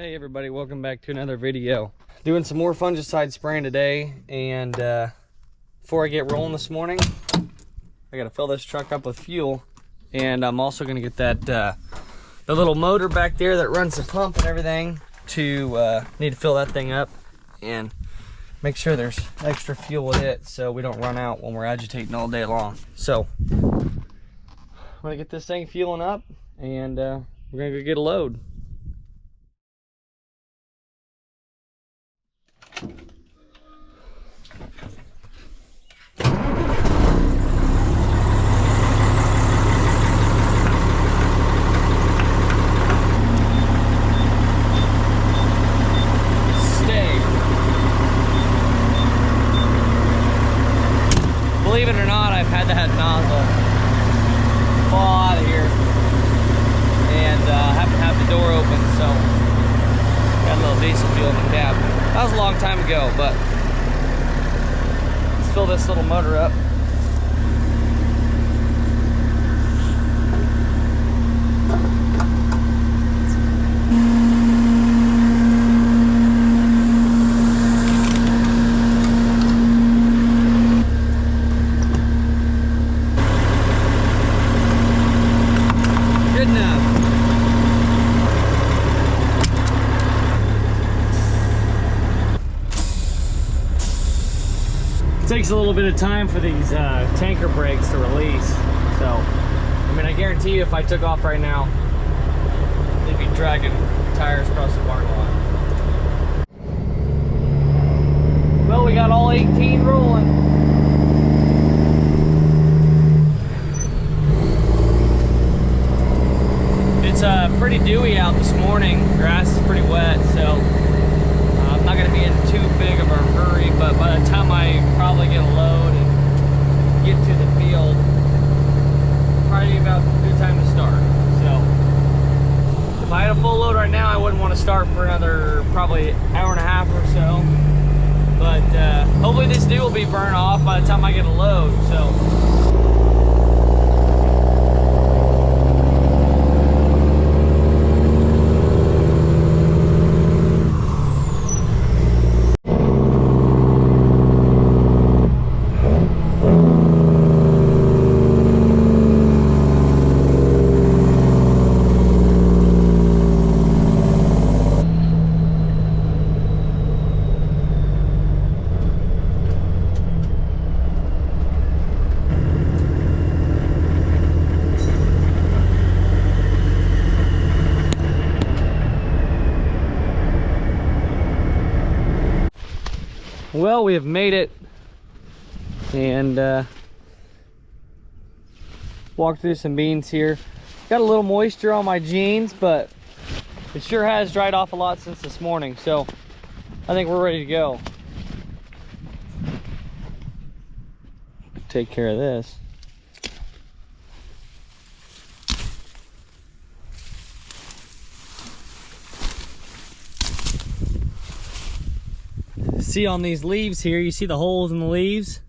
Hey everybody, welcome back to another video. Doing some more fungicide spraying today, and before I get rolling this morning, I gotta fill this truck up with fuel, and I'm also gonna get that the little motor back there that runs the pump and everything to need to fill that thing up and make sure there's extra fuel with it so we don't run out when we're agitating all day long. So I'm gonna get this thing fueling up, and we're gonna go get a load. Believe it or not, I've had that nozzle fall out of here, and happen to have the door open, so got a little diesel fuel in the cab. That was a long time ago, but let's fill this little motor up. Takes a little bit of time for these tanker brakes to release, so I mean, I guarantee you if I took off right now, they'd be dragging tires across the barn lot. Well, we got all 18 rolling. It's pretty dewy out this morning. Grass is pretty wet, so I'm not going to be in too big of a hurry, but by the time I probably get a load and get to the field, probably about a good time to start. So if I had a full load right now, I wouldn't want to start for another probably hour and a half or so, but hopefully this dew will be burned off by the time I get a load. So well, we have made it, and walked through some beans here. Got a little moisture on my jeans, but it sure has dried off a lot since this morning, so I think we're ready to go. Take care of this. See on these leaves here, you see the holes in the leaves?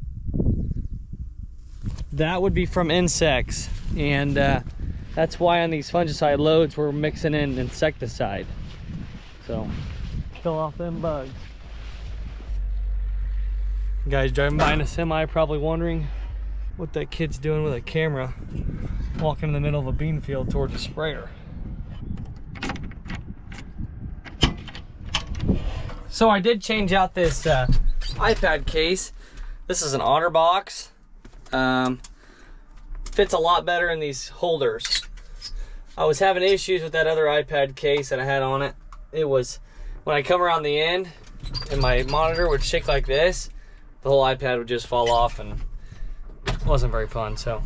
That would be from insects, and that's why on these fungicide loads we're mixing in insecticide. So kill off them bugs. Guys driving by in a semi probably wondering what that kid's doing with a camera walking in the middle of a bean field towards a sprayer. So I did change out this iPad case. This is an OtterBox. Fits a lot better in these holders. I was having issues with that other iPad case that I had on it. It was, when I come around the end and my monitor would shake like this, the whole iPad would just fall off, and it wasn't very fun. So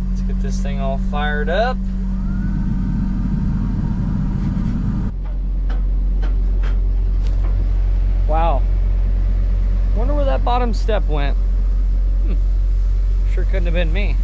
let's get this thing all fired up. Wow, wonder where that bottom step went. Sure couldn't have been me.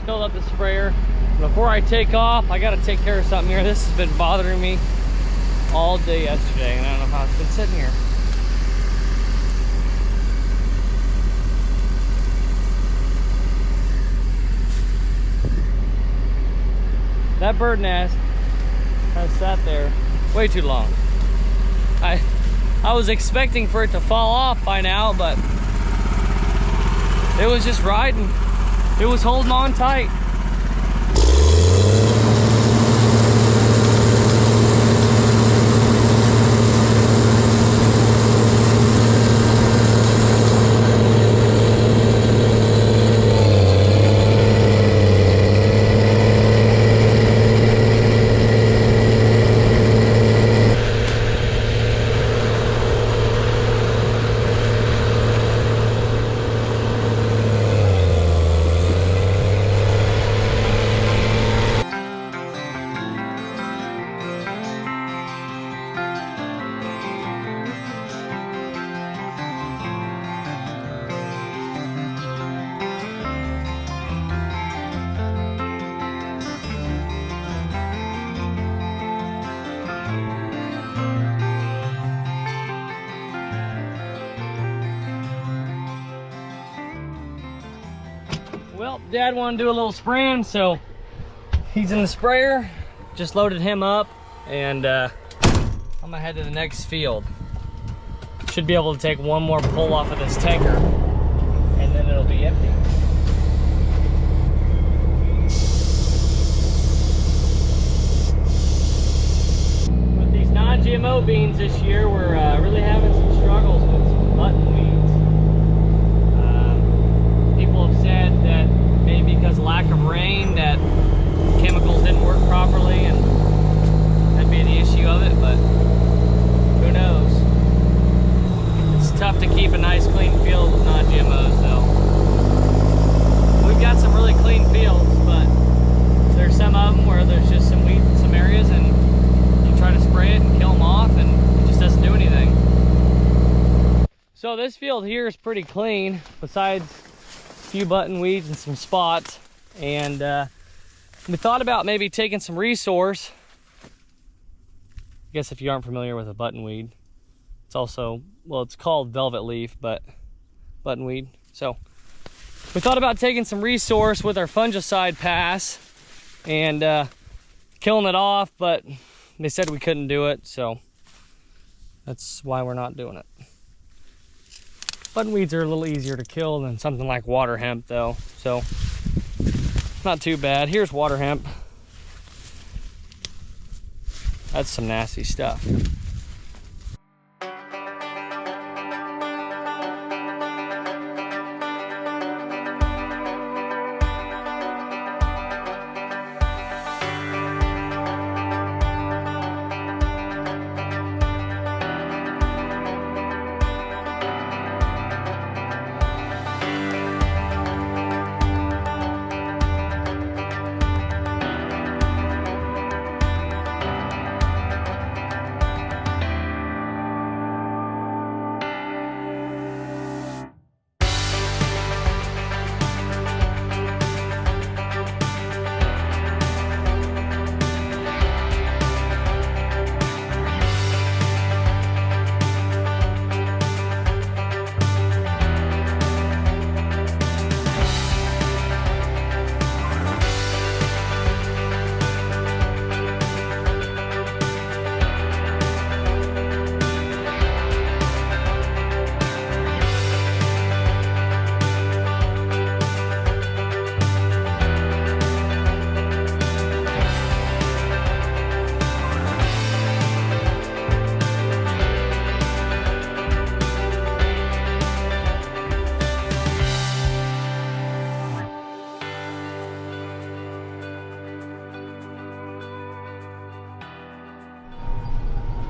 just filled up the sprayer. Before I take off, I gotta take care of something here. This has been bothering me all day yesterday, and I don't know how it's been sitting here. That bird nest has sat there way too long. I was expecting for it to fall off by now, but it was just riding. It was holding on tight. Well, Dad wanted to do a little spraying, so he's in the sprayer. Just loaded him up, and I'm gonna head to the next field. Should be able to take one more pull off of this tanker, and then it'll be empty. With these non-GMO beans this year, we're really having some struggles with some button weeds. People have said that maybe because of lack of rain that chemicals didn't work properly, and that'd be the issue of it, but who knows. It's tough to keep a nice clean field with non-GMOs though. We've got some really clean fields, but there's some of them where there's just some weeds in some areas, and you try to spray it and kill them off and it just doesn't do anything. So this field here is pretty clean, besides few button weeds and some spots, and we thought about maybe taking some resource. I guess if you aren't familiar with a buttonweed, it's also, well, it's called velvet leaf, but buttonweed. So we thought about taking some resource with our fungicide pass and killing it off, but they said we couldn't do it, so that's why we're not doing it. Buttonweeds are a little easier to kill than something like water hemp though, so not too bad. Here's water hemp. That's some nasty stuff.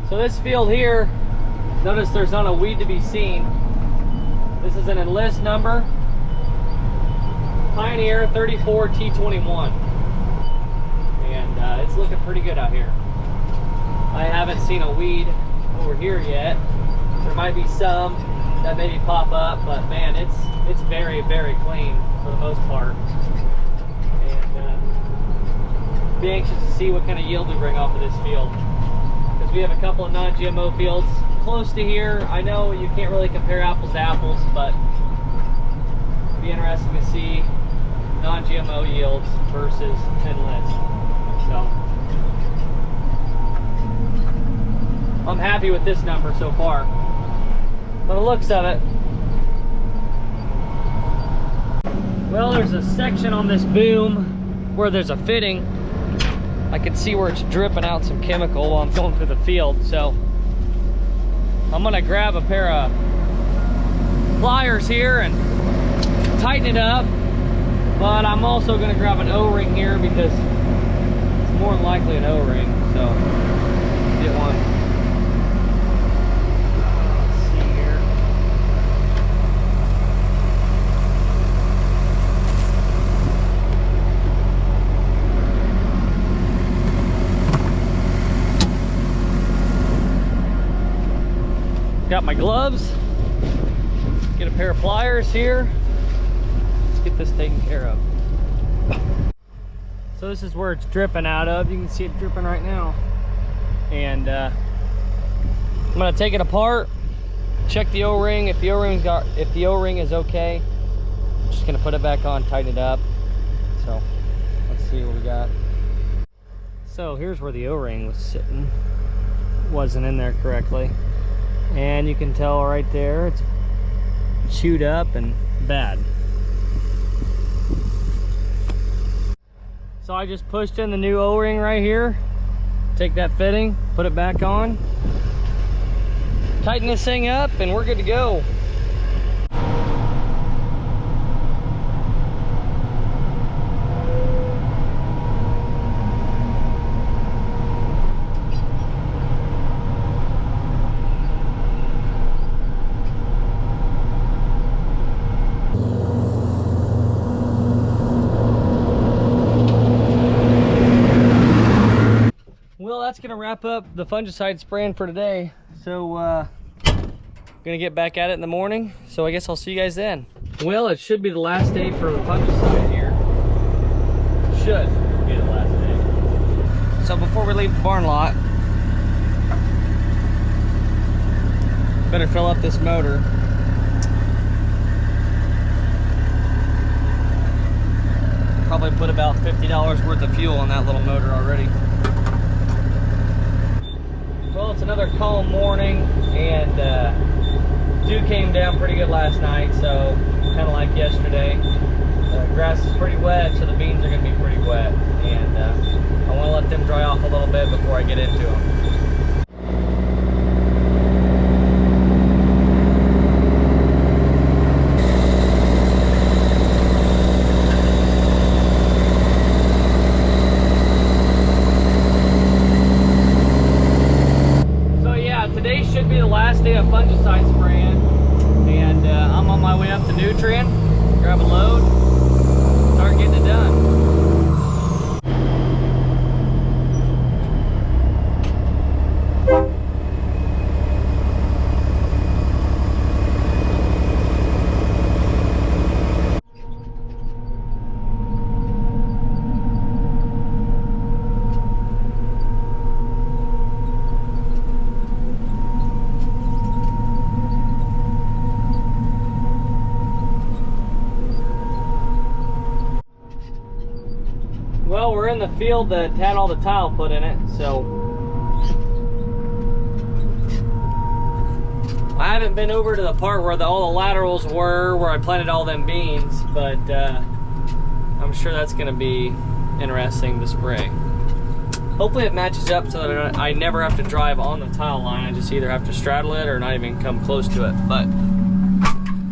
So this field here, notice there's not a weed to be seen. This is an enlist number, Pioneer 34T21. And it's looking pretty good out here. I haven't seen a weed over here yet. There might be some that maybe pop up, but man, it's very, very clean for the most part. and be anxious to see what kind of yield we bring off of this field. Because we have a couple of non-GMO fields close to here. I know you can't really compare apples to apples, but it'd be interesting to see non-GMO yields versus Enlist. So I'm happy with this number so far. By the looks of it. Well, there's a section on this boom where there's a fitting. I can see where it's dripping out some chemical while I'm going through the field. So I'm gonna grab a pair of pliers here and tighten it up. But I'm also gonna grab an O-ring here because it's more than likely an O-ring. So get one. Got my gloves, get a pair of pliers here. Let's get this taken care of. So this is where it's dripping out of. You can see it dripping right now. And I'm gonna take it apart, check the O-ring. If the O-ring is okay, I'm just gonna put it back on, tighten it up. So let's see what we got. So here's where the O-ring was sitting. Wasn't in there correctly. And you can tell right there it's chewed up and bad. So I just pushed in the new O-ring right here. Take that fitting, put it back on, tighten this thing up, and we're good to go. That's gonna wrap up the fungicide spraying for today. So gonna get back at it in the morning, so I guess I'll see you guys then. Well, it should be the last day for the fungicide here. Should be the last day. So before we leave the barn lot, better fill up this motor. Probably put about $50 worth of fuel on that little motor already. Well, it's another calm morning, and dew came down pretty good last night, so kind of like yesterday. Grass is pretty wet, so the beans are going to be pretty wet, and I want to let them dry off a little bit before I get into them. Today should be the last day of fungicide spraying, and I'm on my way up to Nutrient, grab a load, start getting it done. Well, we're in the field that had all the tile put in it, so I haven't been over to the part where all the laterals were, where I planted all them beans, but I'm sure that's going to be interesting to spray. Hopefully it matches up so that I never have to drive on the tile line. I just either have to straddle it or not even come close to it, but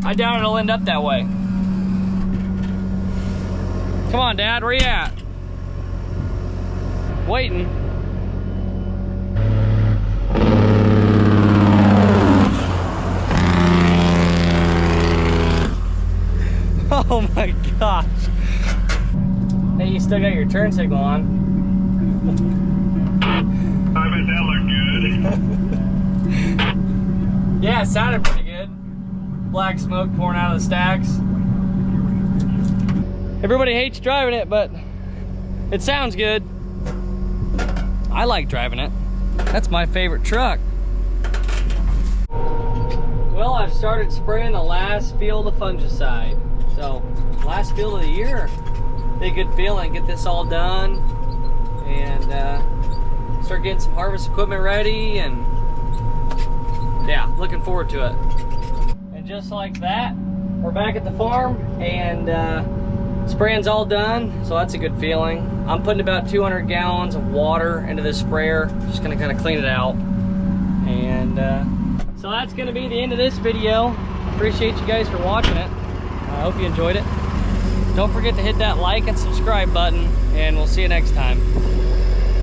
I doubt it'll end up that way. Come on, Dad, where you at? Waiting. Oh my gosh. Hey, you still got your turn signal on. I bet that looked good. Yeah, it sounded pretty good. Black smoke pouring out of the stacks. Everybody hates driving it, but It sounds good. I like driving it. That's my favorite truck. Well, I've started spraying the last field of fungicide. So, last field of the year. Be a good feeling, get this all done and start getting some harvest equipment ready, and yeah, looking forward to it. And just like that, we're back at the farm, and spraying's all done, so that's a good feeling. I'm putting about 200 gallons of water into this sprayer, just gonna kind of clean it out. And so that's gonna be the end of this video. Appreciate you guys for watching it. I hope you enjoyed it. Don't forget to hit that like and subscribe button, and we'll see you next time.